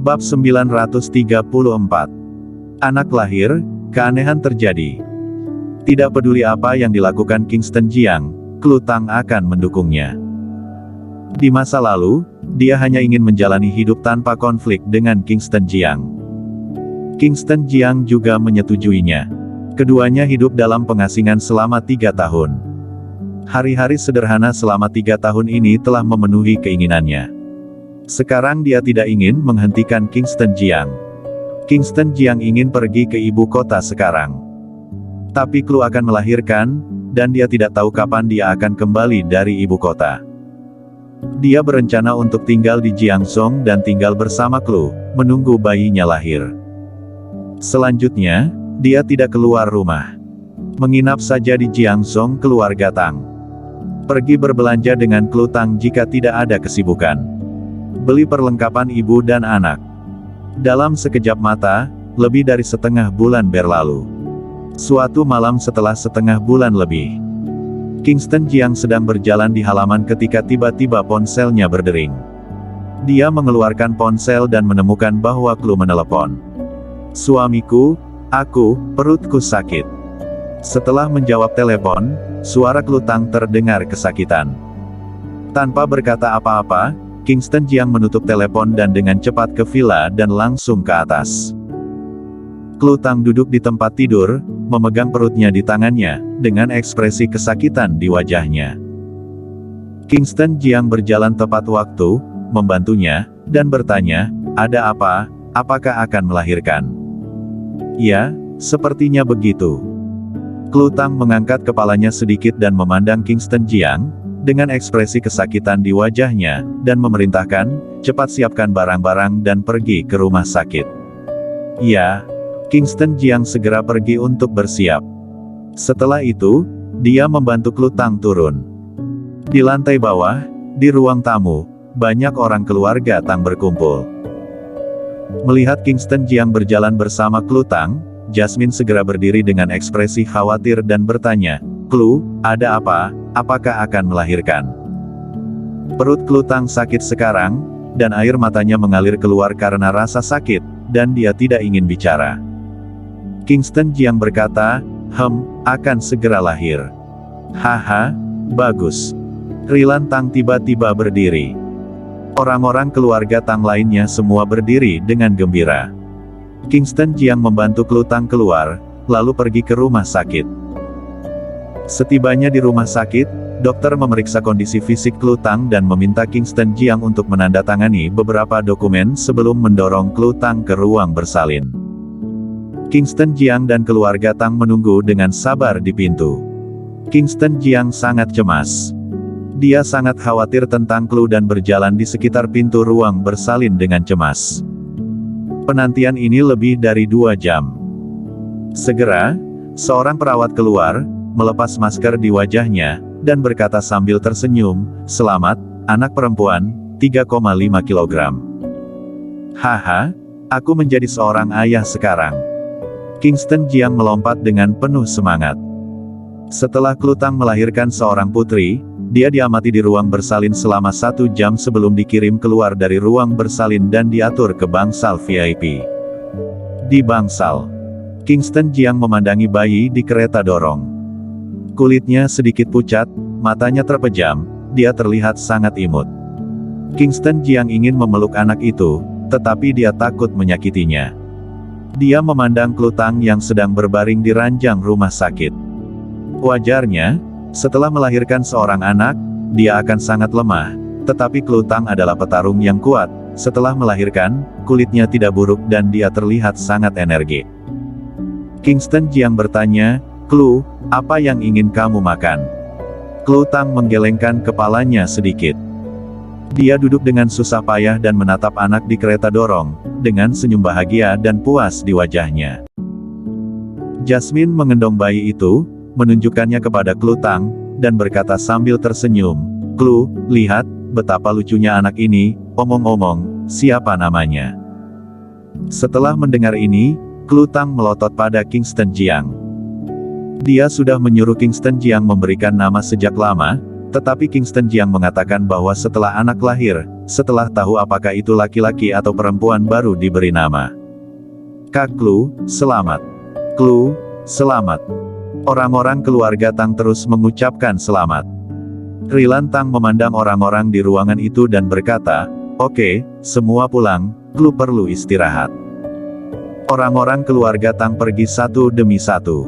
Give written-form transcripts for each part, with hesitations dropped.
Bab 934. Anak lahir, keanehan terjadi. Tidak peduli apa yang dilakukan Kingston Jiang, Klu Tang akan mendukungnya. Di masa lalu, dia hanya ingin menjalani hidup tanpa konflik dengan Kingston Jiang. Kingston Jiang juga menyetujuinya. Keduanya hidup dalam pengasingan selama 3 tahun. Hari-hari sederhana selama 3 tahun ini telah memenuhi keinginannya. Sekarang dia tidak ingin menghentikan Kingston Jiang. Kingston Jiang ingin pergi ke ibu kota sekarang. Tapi Klu akan melahirkan, dan dia tidak tahu kapan dia akan kembali dari ibu kota. Dia berencana untuk tinggal di Jiangzhou dan tinggal bersama Klu, menunggu bayinya lahir. Selanjutnya, dia tidak keluar rumah. Menginap saja di Jiangzhou keluarga Tang. Pergi berbelanja dengan Klu Tang jika tidak ada kesibukan. Beli perlengkapan ibu dan anak. Dalam sekejap mata, lebih dari setengah bulan berlalu. Suatu malam setelah setengah bulan lebih, Kingston Jiang sedang berjalan di halaman ketika tiba-tiba ponselnya berdering. Dia mengeluarkan ponsel dan menemukan bahwa Klu menelepon. "Suamiku, perutku sakit." Setelah menjawab telepon, suara Klu Tang terdengar kesakitan. Tanpa berkata apa-apa, Kingston Jiang menutup telepon dan dengan cepat ke villa dan langsung ke atas. Klu Tang duduk di tempat tidur, memegang perutnya di tangannya, dengan ekspresi kesakitan di wajahnya. Kingston Jiang berjalan tepat waktu, membantunya, dan bertanya, "Ada apa? Apakah akan melahirkan?" "Ya, sepertinya begitu." Klu Tang mengangkat kepalanya sedikit dan memandang Kingston Jiang, dengan ekspresi kesakitan di wajahnya, dan memerintahkan, "Cepat siapkan barang-barang dan pergi ke rumah sakit." "Ya." Kingston Jiang segera pergi untuk bersiap. Setelah itu, dia membantu Klu Tang turun. Di lantai bawah, di ruang tamu, banyak orang keluarga Tang berkumpul. Melihat Kingston Jiang berjalan bersama Klu Tang, Jasmine segera berdiri dengan ekspresi khawatir dan bertanya, "Klu, ada apa? Apakah akan melahirkan?" Perut Klu Tang sakit sekarang, dan air matanya mengalir keluar karena rasa sakit, dan dia tidak ingin bicara. Kingston Jiang berkata, akan segera lahir." "Haha, bagus." Rilan Tang tiba-tiba berdiri. Orang-orang keluarga Tang lainnya semua berdiri dengan gembira. Kingston Jiang membantu Klu Tang keluar, lalu pergi ke rumah sakit. Setibanya di rumah sakit, dokter memeriksa kondisi fisik Klu Tang dan meminta Kingston Jiang untuk menandatangani beberapa dokumen sebelum mendorong Klu Tang ke ruang bersalin. Kingston Jiang dan keluarga Tang menunggu dengan sabar di pintu. Kingston Jiang sangat cemas. Dia sangat khawatir tentang Klu dan berjalan di sekitar pintu ruang bersalin dengan cemas. Penantian ini lebih dari 2 jam. Segera, seorang perawat keluar, melepas masker di wajahnya, dan berkata sambil tersenyum, "Selamat, anak perempuan, 3,5 kilogram. Haha, aku menjadi seorang ayah sekarang." Kingston Jiang melompat dengan penuh semangat. Setelah Klu Tang melahirkan seorang putri, dia diamati di ruang bersalin selama 1 jam sebelum dikirim keluar dari ruang bersalin dan diatur ke bangsal VIP. Di bangsal, Kingston Jiang memandangi bayi di kereta dorong. Kulitnya sedikit pucat, matanya terpejam, dia terlihat sangat imut. Kingston Jiang ingin memeluk anak itu, tetapi dia takut menyakitinya. Dia memandang Klu Tang yang sedang berbaring di ranjang rumah sakit. Wajarnya, setelah melahirkan seorang anak, dia akan sangat lemah, tetapi Klu Tang adalah petarung yang kuat. Setelah melahirkan, kulitnya tidak buruk dan dia terlihat sangat energik. Kingston Jiang bertanya, "Klu, apa yang ingin kamu makan?" Klu Tang menggelengkan kepalanya sedikit. Dia duduk dengan susah payah dan menatap anak di kereta dorong, dengan senyum bahagia dan puas di wajahnya. Jasmine mengendong bayi itu, menunjukkannya kepada Klu Tang, dan berkata sambil tersenyum, "Klu, lihat, betapa lucunya anak ini, omong-omong, siapa namanya?" Setelah mendengar ini, Klu Tang melotot pada Kingston Jiang. Dia sudah menyuruh Kingston Jiang memberikan nama sejak lama, Tetapi Kingston Jiang mengatakan bahwa setelah anak lahir, setelah tahu apakah itu laki-laki atau perempuan baru diberi nama. Kak Klu, selamat. Klu, selamat. Orang-orang keluarga Tang terus mengucapkan selamat. Rilan Tang memandang orang-orang di ruangan itu dan berkata, "Oke, semua pulang, Klu perlu istirahat." Orang-orang keluarga Tang pergi satu demi satu.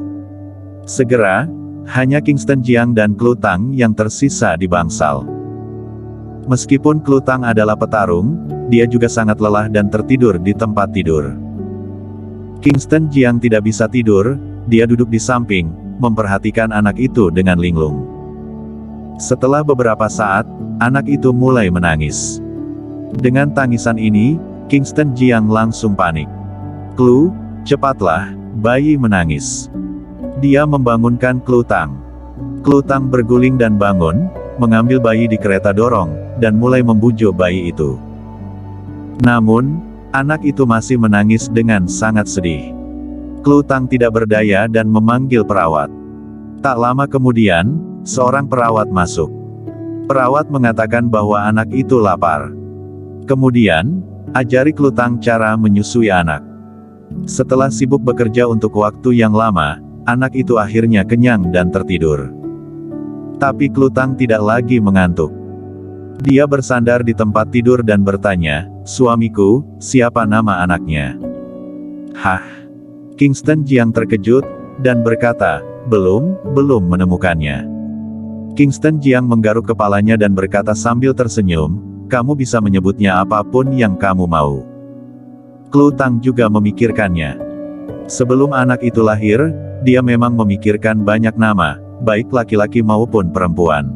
Segera, hanya Kingston Jiang dan Klu Tang yang tersisa di bangsal. Meskipun Klu Tang adalah petarung, dia juga sangat lelah dan tertidur di tempat tidur. Kingston Jiang tidak bisa tidur, dia duduk di samping, memperhatikan anak itu dengan linglung. Setelah beberapa saat, anak itu mulai menangis. Dengan tangisan ini, Kingston Jiang langsung panik. "Klu, cepatlah, bayi menangis." Dia membangunkan Klu Tang. Klu Tang berguling dan bangun, mengambil bayi di kereta dorong, dan mulai membujuk bayi itu. Namun, anak itu masih menangis dengan sangat sedih. Klu Tang tidak berdaya dan memanggil perawat. Tak lama kemudian, seorang perawat masuk. Perawat mengatakan bahwa anak itu lapar. Kemudian, ajari Klu Tang cara menyusui anak. Setelah sibuk bekerja untuk waktu yang lama, anak itu akhirnya kenyang dan tertidur. Tapi Klu Tang tidak lagi mengantuk. Dia bersandar di tempat tidur dan bertanya, "Suamiku, siapa nama anaknya?" "Hah?" Kingston Jiang terkejut, dan berkata, belum menemukannya." Kingston Jiang menggaruk kepalanya dan berkata sambil tersenyum, "Kamu bisa menyebutnya apapun yang kamu mau." Klu Tang juga memikirkannya. Sebelum anak itu lahir, dia memang memikirkan banyak nama, baik laki-laki maupun perempuan.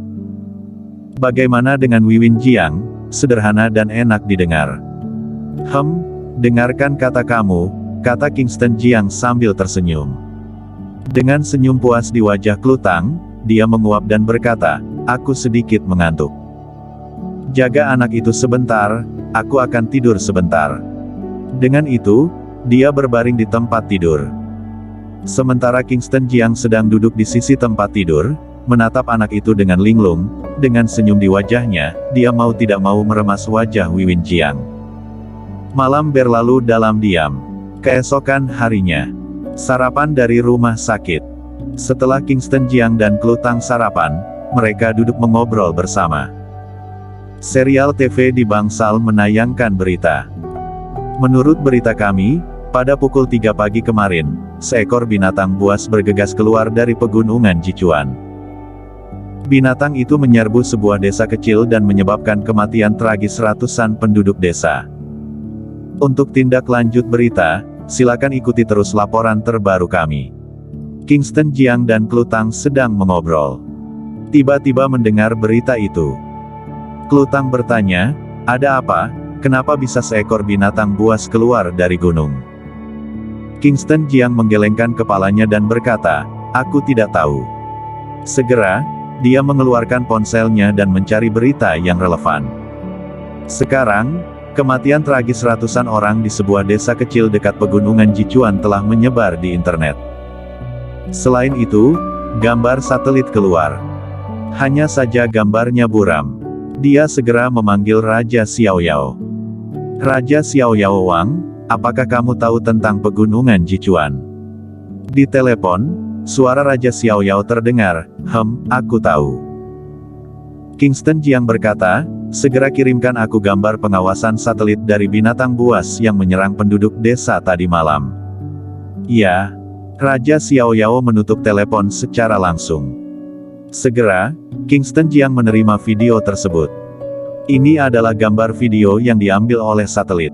Bagaimana dengan Wiwin Jiang, sederhana dan enak didengar. Dengarkan kata kamu, kata Kingston Jiang sambil tersenyum. Dengan senyum puas di wajah Klu Tang, dia menguap dan berkata, "Aku sedikit mengantuk. Jaga anak itu sebentar, aku akan tidur sebentar." Dengan itu, dia berbaring di tempat tidur. Sementara Kingston Jiang sedang duduk di sisi tempat tidur, menatap anak itu dengan linglung, dengan senyum di wajahnya, dia mau tidak mau meremas wajah Wiwin Jiang. Malam berlalu dalam diam. Keesokan harinya, sarapan dari rumah sakit. Setelah Kingston Jiang dan Klu Tang sarapan, mereka duduk mengobrol bersama. Serial TV di bangsal menayangkan berita. Menurut berita kami, pada pukul 3 pagi kemarin, seekor binatang buas bergegas keluar dari pegunungan Jichuan. Binatang itu menyerbu sebuah desa kecil dan menyebabkan kematian tragis ratusan penduduk desa. Untuk tindak lanjut berita, silakan ikuti terus laporan terbaru kami. Kingston Jiang dan Klu Tang sedang mengobrol. Tiba-tiba mendengar berita itu. Klu Tang bertanya, "Ada apa? Kenapa bisa seekor binatang buas keluar dari gunung?" Kingston Jiang menggelengkan kepalanya dan berkata, "Aku tidak tahu." Segera, dia mengeluarkan ponselnya dan mencari berita yang relevan. Sekarang, kematian tragis ratusan orang di sebuah desa kecil dekat pegunungan Jichuan telah menyebar di internet. Selain itu, gambar satelit keluar. Hanya saja gambarnya buram. Dia segera memanggil Raja Xiaoyao. "Raja Xiaoyao Wang, apakah kamu tahu tentang pegunungan Jichuan?" Di telepon, suara Raja Xiaoyao terdengar, Aku tahu." Kingston Jiang berkata, "Segera kirimkan aku gambar pengawasan satelit dari binatang buas yang menyerang penduduk desa tadi malam." "Ya." Raja Xiaoyao menutup telepon secara langsung. Segera, Kingston Jiang menerima video tersebut. Ini adalah gambar video yang diambil oleh satelit.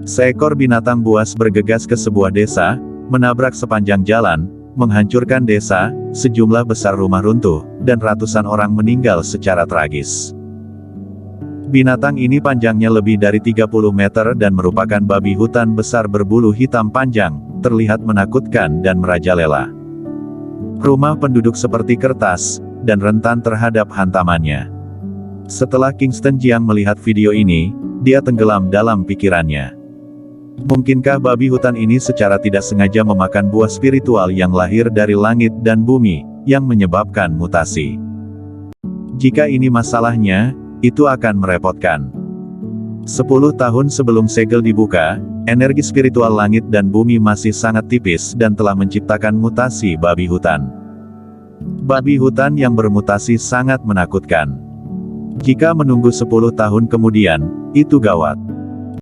Seekor binatang buas bergegas ke sebuah desa, menabrak sepanjang jalan, menghancurkan desa, sejumlah besar rumah runtuh, dan ratusan orang meninggal secara tragis. Binatang ini panjangnya lebih dari 30 meter dan merupakan babi hutan besar berbulu hitam panjang, terlihat menakutkan dan merajalela. Rumah penduduk seperti kertas, dan rentan terhadap hantamannya. Setelah Kingston Jiang melihat video ini, dia tenggelam dalam pikirannya. Mungkinkah babi hutan ini secara tidak sengaja memakan buah spiritual yang lahir dari langit dan bumi, yang menyebabkan mutasi? Jika ini masalahnya, itu akan merepotkan. 10 tahun sebelum segel dibuka, energi spiritual langit dan bumi masih sangat tipis dan telah menciptakan mutasi babi hutan. Babi hutan yang bermutasi sangat menakutkan. Jika menunggu 10 tahun kemudian, itu gawat.